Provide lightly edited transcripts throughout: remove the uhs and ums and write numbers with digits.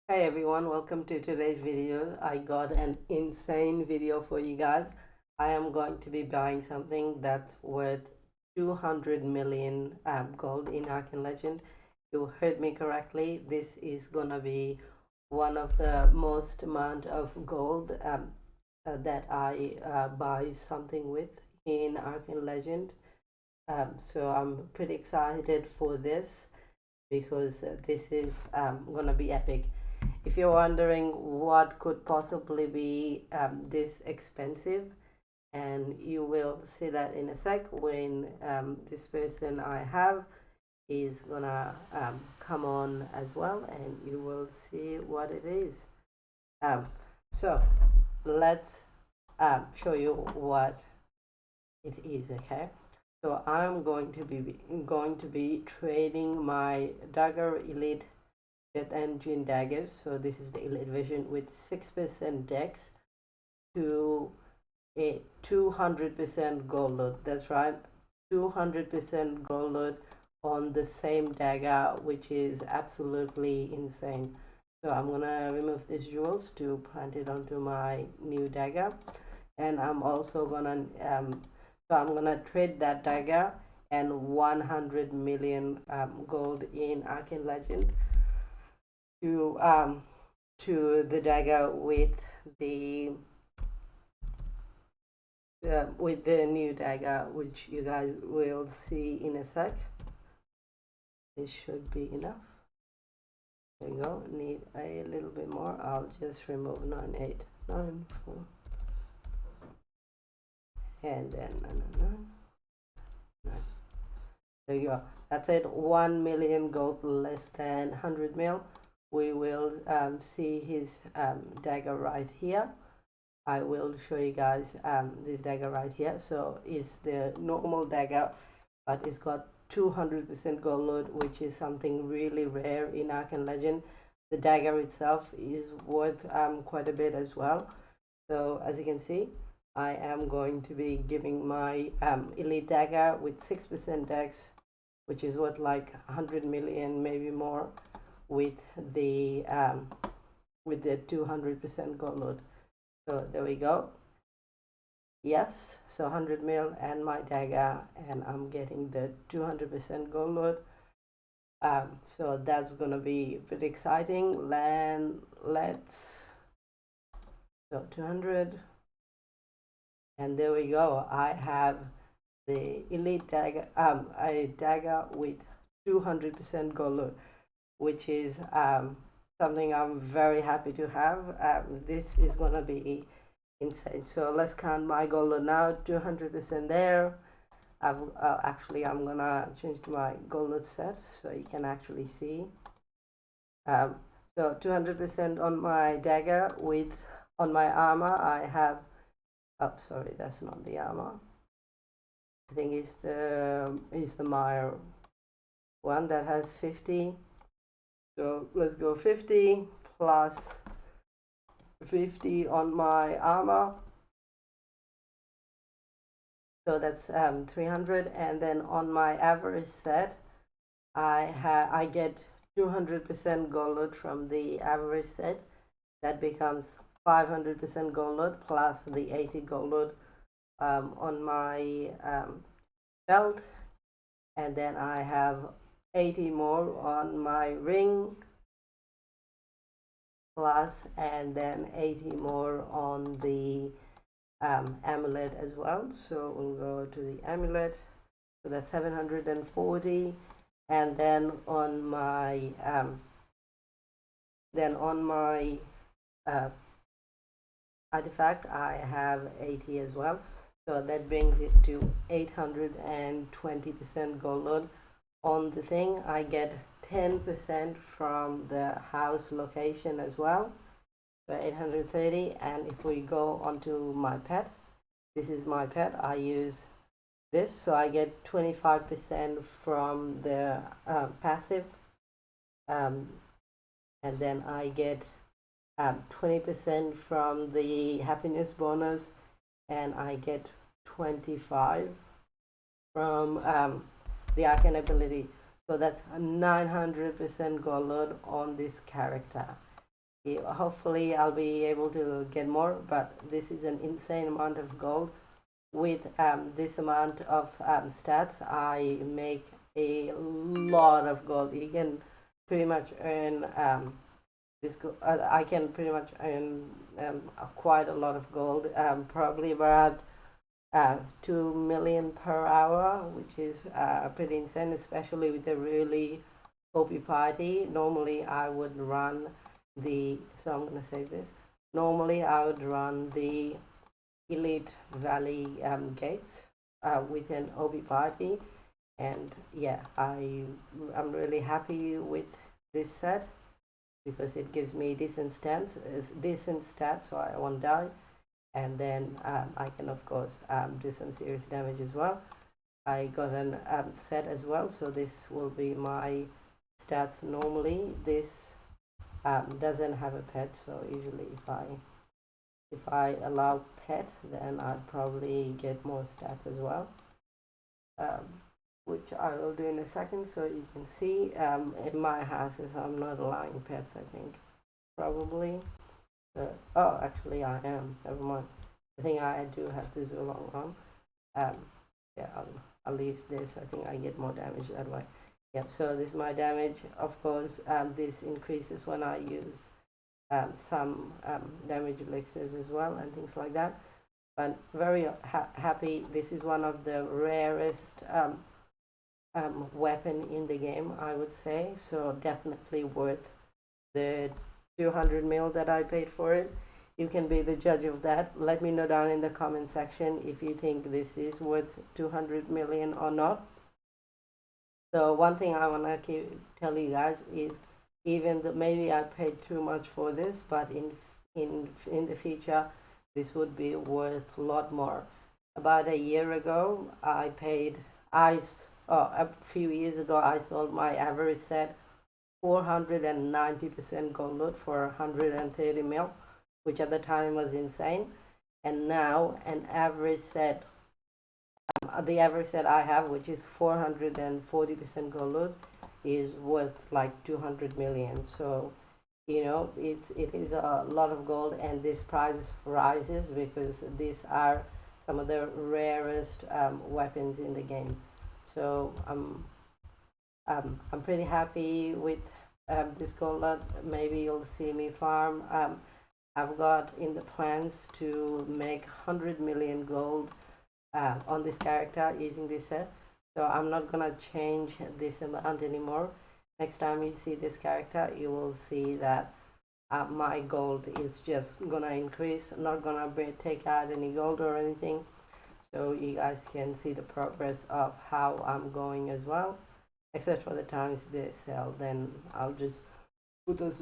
Hey everyone, welcome to today's video. I got an insane video for you guys. I am going to be buying something that's worth 200 million gold in Arcane Legend. You heard me correctly. This is gonna be one of the most amount of gold that I buy something with in Arcane Legend. So I'm pretty excited for this because this is gonna be epic. If you're wondering what could possibly be this expensive, and you will see that in a sec when this person I have is gonna come on as well, and you will see what it is. So let's show you what it is. Okay, so I'm going to be trading my Dagger Elite Death Engine daggers. So this is the Elite Vision with 6% dex to a 200% gold load. That's right, 200% gold load on the same dagger, which is absolutely insane. So I'm gonna remove these jewels to plant it onto my new dagger, and I'm also gonna I'm gonna trade that dagger and 100 million gold in Arcane Legend to the dagger the with the new dagger, which you guys will see in a sec. This should be enough. There you go. Need a little bit more. I'll just remove 9894 and then 999. There you go. That's it. 1 million gold, less than 100 mil. We will see his dagger right here. I will show you guys this dagger right here. So it's the normal dagger, but it's got 200% gold load, which is something really rare in Arcane Legend. The dagger itself is worth quite a bit as well. So as you can see, I am going to be giving my elite dagger with 6% dex, which is worth like 100 million, maybe more, with the 200% gold load. So there we go. Yes, so 100 mil and my dagger, and I'm getting the 200% gold load. So that's gonna be pretty exciting. Let's so 200, and there we go. I have the elite dagger, a dagger with 200% gold load, which is something I'm very happy to have. This is gonna be insane. So let's count my gold load now. 200% there. Actually, I'm gonna change to my gold load set so you can actually see. So 200% on my dagger. On my armor I have, oh sorry, that's not the armor. I think it's the Meyer one that has 50. So let's go 50 plus 50 on my armor. So that's 300, and then on my average set, I get 200% gold load from the average set. That becomes 500% gold load plus the 80 gold load on my belt, and then I have 80 more on my ring plus, and then 80 more on the amulet as well. So we'll go to the amulet. So that's 740, and then on my artifact I have 80 as well. So that brings it to 820% gold load. On the thing I get 10% from the house location as well, so 830. And if we go onto my pet, this is my pet, I use this, so I get 25% from the passive, and then I get 20% from the happiness bonus, and I get 25 from the arcane ability. So that's a 900% gold load on this character. Hopefully I'll be able to get more, but this is an insane amount of gold. With this amount of stats, I make a lot of gold. You can pretty much earn I can pretty much earn quite a lot of gold, probably about 2 million per hour, which is pretty insane, especially with a really OP party. Normally I would run so I'm going to save this. Normally I would run the Elite Valley gates with an OP party, and yeah, I'm really happy with this set because it gives me decent stats, so I won't die, and then I can of course do some serious damage as well. I got an set as well, so this will be my stats. Normally this doesn't have a pet, so usually if I allow pet, then I'd probably get more stats as well, which I will do in a second. So you can see in my houses I'm not allowing pets, I think, probably. Oh, actually I am, never mind. I think I do have to zoom on. Yeah, I'll leave this. I think I get more damage that way. Yeah, so this is my damage. Of course, this increases when I use some damage elixirs as well and things like that. But very happy. This is one of the rarest weapon in the game, I would say. So definitely worth the 200 mil that I paid for it. You can be the judge of that. Let me know down in the comment section if you think this is worth 200 million or not. So one thing I want to tell you guys is, even though maybe I paid too much for this, but in the future this would be worth a lot more. About a year ago a few years ago I sold my average set 490% gold loot for 130 mil, which at the time was insane. And now an average set the average set I have, which is 440% gold loot, is worth like 200 million. So it is a lot of gold, and this price rises because these are some of the rarest weapons in the game. So I'm pretty happy with this gold lot. Maybe you'll see me farm. I've got in the plans to make 100 million gold on this character using this set. So I'm not gonna change this amount anymore. Next time you see this character, you will see that my gold is just gonna increase. I'm not gonna take out any gold or anything, so you guys can see the progress of how I'm going as well. Except for the times they sell, then I'll just put this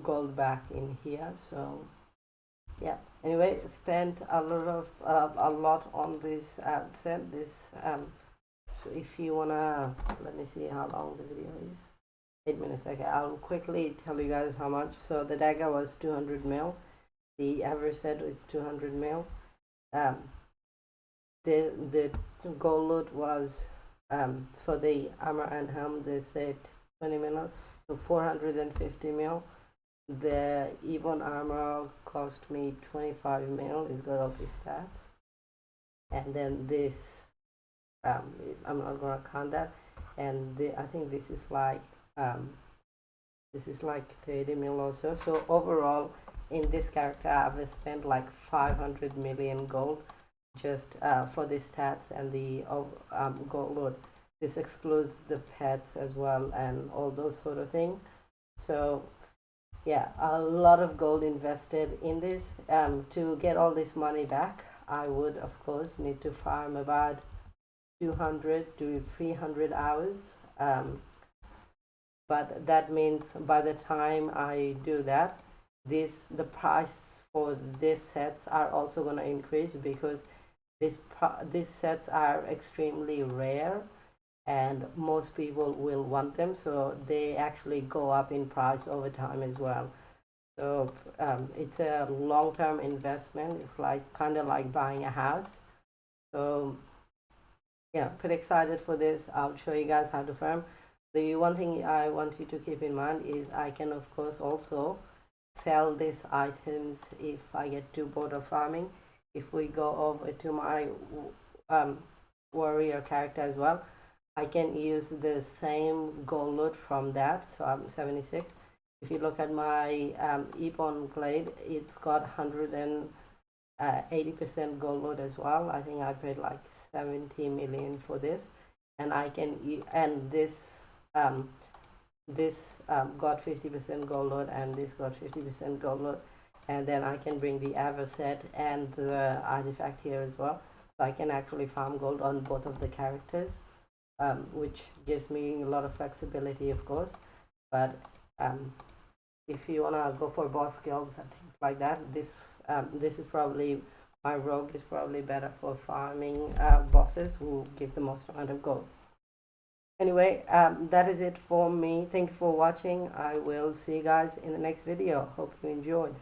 gold back in here. So yeah, anyway, spent a lot on this set. So if you wanna, let me see how long the video is. 8 minutes. Okay, I'll quickly tell you guys how much. So the dagger was 200 mil. The average set is 200 mil. The gold loot was for the armor and helm, they said 20 mil, so 450 mil. The Ebon armor cost me 25 mil. It's got all his stats. And then this, I'm not gonna count that. And I think this is like 30 mil or so. So overall, in this character, I've spent like 500 million gold just for the stats and the gold load. This excludes the pets as well and all those sort of things. So yeah, a lot of gold invested in this. To get all this money back, I would of course need to farm about 200 to 300 hours. But that means by the time I do that, the price for these sets are also going to increase, because these sets are extremely rare and most people will want them, so they actually go up in price over time as well. So it's a long-term investment. It's like kind of like buying a house. So yeah, pretty excited for this. I'll show you guys how to farm. The one thing I want you to keep in mind is I can of course also sell these items if I get too bored of farming. If we go over to my um, warrior character as well, I can use the same gold loot from that. So I'm 76. If you look at my Ebon Glade, it's got 180% gold load as well. I think I paid like 70 million for this, and I can and this got 50% gold load, and this got 50% gold load, and then I can bring the Ava set and the artifact here as well. So I can actually farm gold on both of the characters, which gives me a lot of flexibility, of course. But if you wanna go for boss skills and things like that, this is probably, my rogue is probably better for farming bosses who give the most amount of gold. Anyway, that is it for me. Thank you for watching. I will see you guys in the next video. Hope you enjoyed.